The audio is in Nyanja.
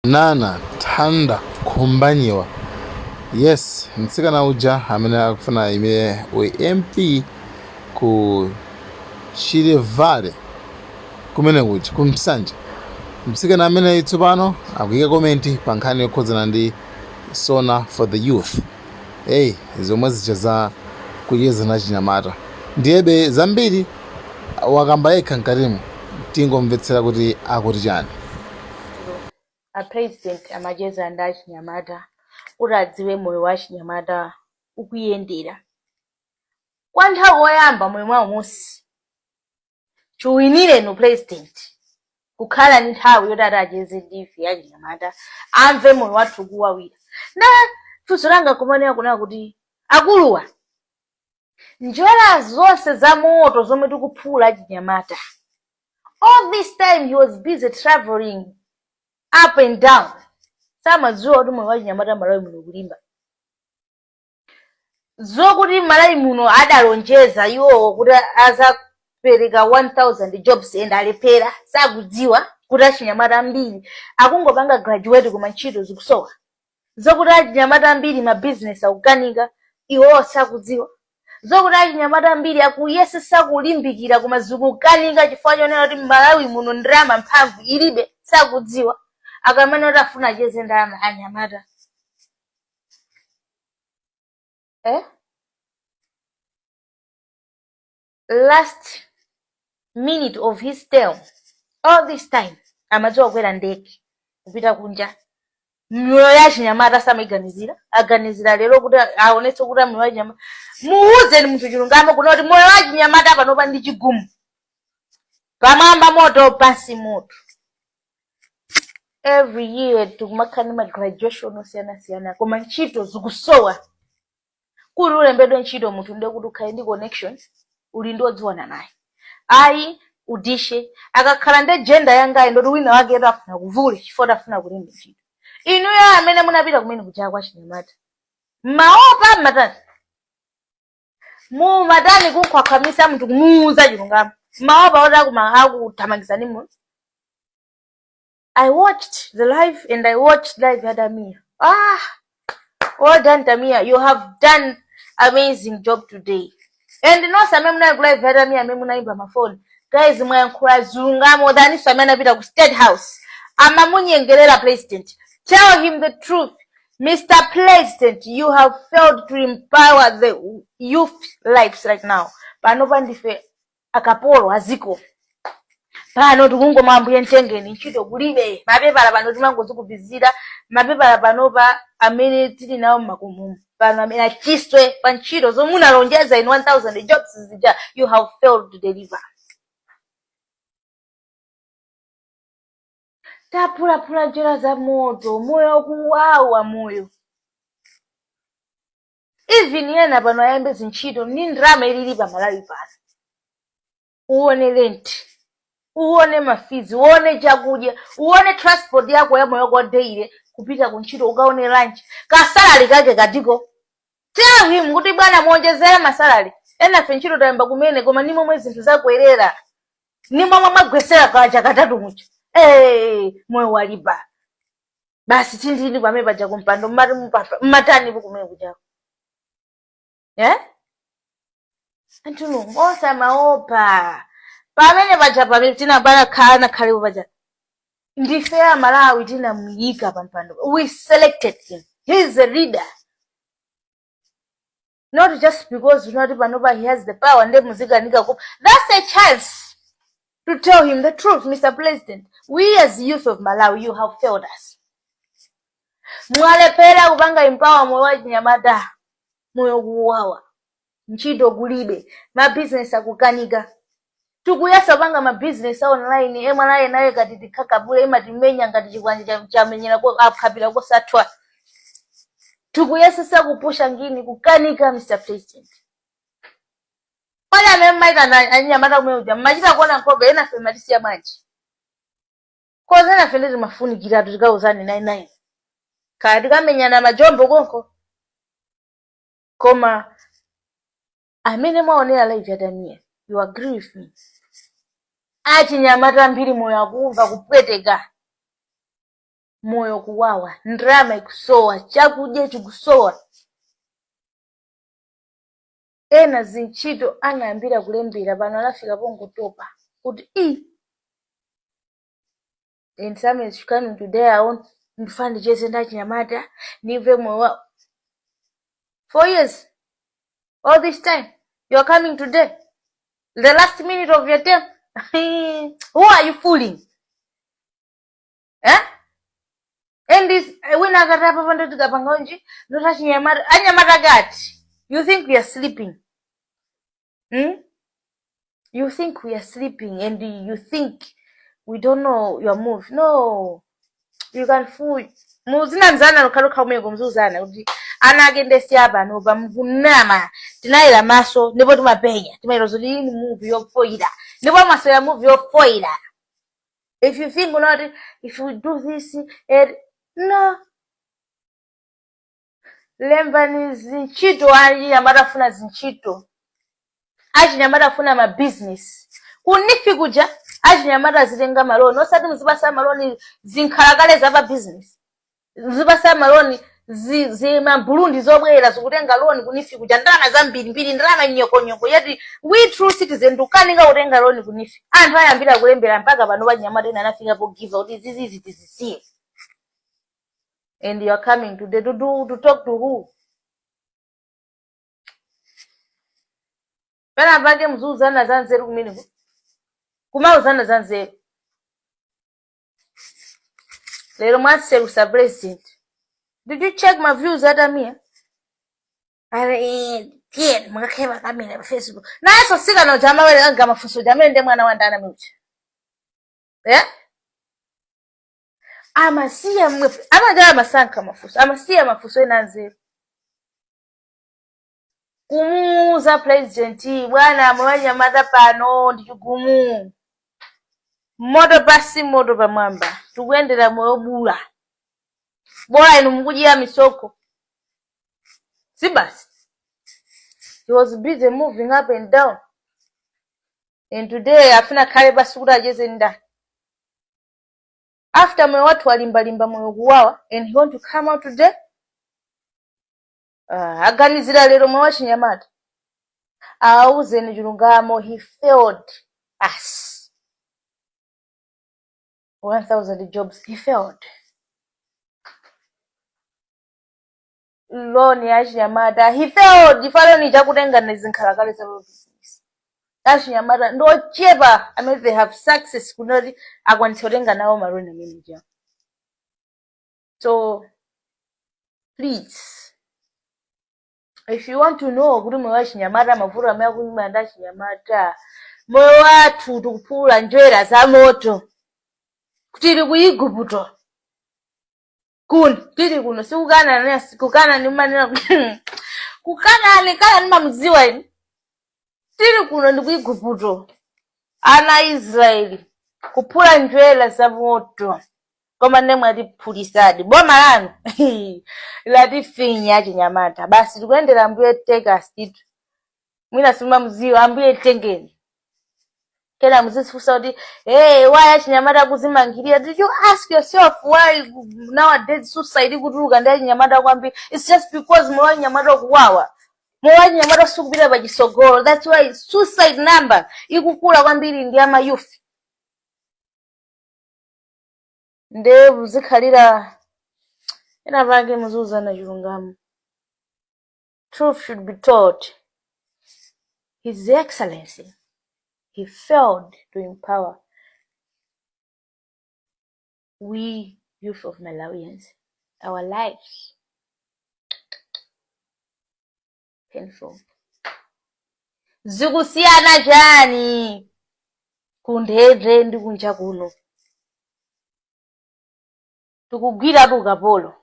Nana Thanda Khumbanyiwa. Yes, mtsikana uja amene akufuna ime MP ku Chilevale kumene kuja kumsanje. Mtsikana amene itsopano akuyika komenti pa nkhani yokhudzana ndi Sona for the Youth. Zomwe zicha za kucheza na chinyamata ndiyebe zambiri wakamba yekha mkatimo tingomvetsera kuti akuti chani. A president amacheza ndi achinyamata kuti adziwe moyo wa chinyamata ukuyendera. Kwa nthawi yoyamba moyo mwawo musi chiwinire no president kukhala ndi nthawi yoti acheze ndi ife achinyamata amve moyo wathu kuwawira. Na funso langa kumanena kunena kuti akuluwa njira zonse za moto zomwe tikuphula achinyamata, all this time he was busy traveling up and down. Samadziwa kuti moyo wa chinyamata Malawi muno kulimba. Zokuti Malawi muno adalonjeza iwo kuti azapereka 1000 jobs and alepera sakudziwa kuti achinyamata ambiri akungopanga graduate koma ntchito zikusowa. Zokuti achinyamata ambiri ma business akukanika iwo sakudziwa. Zokuti achinyamata ambiri akuyesesa kulimbikira koma zikukanika chifukwa chonena kuti Malawi muno ndalama mphamvu ilibe sakudziwa. Akamene atafuna acheze ndalama anyamata. Last minute of his term, all this time amadziwa kwera ndege kupita kunja. Myoyo ya chinyamata samayiganizira, aganizira lero kuti aonetse kuti myoyo ya chinyamata. Muuze ni munthu chilungamo kuti moyo wa chinyamata panopa ndi chigumu. Pamwamba moto pansi moto. Every year tukumakhala ma graduation osiyana koma ntchito zikusowa. Kuti ulembedwe ntchito munthu ndiye kuti ukhale ndi connection uli ndi odziwana naye. Ayi udishe akakhala ndi gender yangayi ndoti wina wake afuna kuvule chifukwa afuna kulimba ntchito. Inuyo amene munapita kumene kuchaka kwa chinyamata maopa matani mu matani kukhwakhamisa munthu kumuuza chilungamo maopa oti akuthamangizani mu. I watched the live and I watched live ya Tamia. Well done Tamia, you have done amazing job today. And no samemwe muna live ya Tamia amemwe munaimba mafoni. Guys mwayankhula zilungamo than samemwe anapita ku State House. Amamunyengerera president. Tell him the truth. Mr. President, you have failed to empower the youth lives right now. Panopa ndife akapolo aziko. Pano tukungo mambuye ntengeni ntchito kulibe. Mapepala pano timangozi kupizira. Mapepala panopa amene tili nawo makumu. Pano amene achiswe pa ntchito zomwe munalonjeza in 1000 jobs zija. You have failed to deliver. Tapula njira za moto, moyo kuwawa moyo. Even yena pano ayambe zintchito ni ndrama ilili pa Malawi pano. Uone rent, uone mafizi, uone chakudya, uone transport yako ya moyo kwa daily kupita kuntchito ukaone lunch. Kasalari kake katiko. Tell him kuti bwana muonjezere masalari. Ena ntchito tayamba kumene koma nimo mwezi zinthu zakwerera. Nimo mwagwesera kacha katatu mucho. Moyo waliba. Basi tindini pamene paja kumpando mmatani kumene kuchako. Anthu ngosa maopa. Pamene paja pamene tinabana kana khale paja. Ndife ya Malawi tinamuyika pampando. We selected him. He is a leader. Not just because you know panopa he has the power and muziganika kupa. That's a chance to tell him the truth, Mr. President. We as youth of Malawi, you have failed us. Mwalepera kupanga empower moyo wa chinyamata. Moyo kuwawa. Ntchito kulibe. Ma business akukanika. Tukuyasa panga ma business online. Mwanaye naye kati kakabule matimenya ngati chikwanje chamenyera kwa akapira kwa satwa. Tukuyasa kupusha ngini kukanika Mr. President. Wala memmaita na anyamata kumeuja. Mmachita kuona nkobe ena fematisi ya maji. Kwa zena fendezi mafuni kiratu tika uzani 99. Katika menyana majombo gonko. Koma amene mwaonera live ya Tamia. You agree with me. Achinyamata mbiri moyo akuva kupweteka. moyo kuwawa, ndrama ikusowa, chakudya chikusowa. Ena zinchito anayambira kulembera pano anafika pongotopa kuti and some is coming today I want ndifandi chese ndachinyamata nive moyo wa 4 years. All this time you are coming today, the last minute of your term. Who are you fooling? And this when akatapa pando tikapanga unji ndotachinyamata anyamata gati. You think we are sleeping? You think we are sleeping and you think we don't know your move. No, you can fool. Muzina nzana nukaruka umego mzuzana kuti ana agende siaba no bamvunama tinaira maso ndipo tumapenya timairo zoti ni move yo foira ndipo maso ya move yo foira. If you think not, if we do this no, lemba ni zinchito anyamata funa zinchito, anyamata funa ma business kunifi kuja anyamata zitenga maloni osati mzibasa maloni zinkhalakale zaba business, mzibasa maloni zima Burundi zobwera zikutenga loni kunifi kuja ndalama zambiri ndalama nyoko yeti we true citizen dukaninga utenga loni kunifi anthu ayambira kulembera mpaka pano banyamata ena anafika po give out zizi tizisiye. And you are coming today to talk to who? Pena pake mzuzana zanzeru kumene kumauzana zanzeru lero mwaseru sa president. Did you check my views at Amia? Kid mwakeba kamera Facebook na eso sika no jama wele anga mafuso jama ende mwana wandana mwicha amasiya mwefu amajala masanka mafuso amasiya mafuso enanzeru kumuza president bwana mwanya mada pano ndikugumu modo basi modo bamwamba tukwendera moyo bula bora inu mukujia misoko sibasi. He was busy moving up and down, and today afina kale basukura jeze nda after mwe watu walimbalimba moyo kuwawa and he want to come out today aganizira lero mwe wachinyamata auze ni julungamo. He failed us 1,000 jobs. He failed. Loni yachinyamata he failed. Ifalo ni chakutenga nezinkhalakale za business yachinyamata ndo chepa amene they have success kunoti akwanitsa kutenga nawo maloni manager. So please, if you want to know kuti moyo wachinyamata mavuto amene akunyima ndachinyamata moyo wathu tikupula njwera za moto kutili kuigubuto kun tili kuno sikukana nasi kukana ni manena kukana ni kala ni mamuziwa ini tili kuno ndi kuigubuto ana Israeli kupula njwera za moto koma nemwe atipulisadi boma lanu latifinya achinyamata basi tikuendera ambuye teka stitu mwina sima muziwa ambuye tengeni kena muzisifusa kuti why achinyamata kuzimangiria. Did you ask yourself why nowadays suicide kutuluka ndi achinyamata kwambiri? It's just because mwa achinyamata kuwawa, mwa achinyamata sukupita pachisogolo. That's why suicide number ikukula kwambiri ndi ama youth. Nde muzikhalira ena pange muzuzana chilungamo. Truth should be told. His Excellency, he failed to empower we youth of Malawians. Our lives painful. Zikusiana jani kundedre ndi kunja kuno tukugwira ukapolo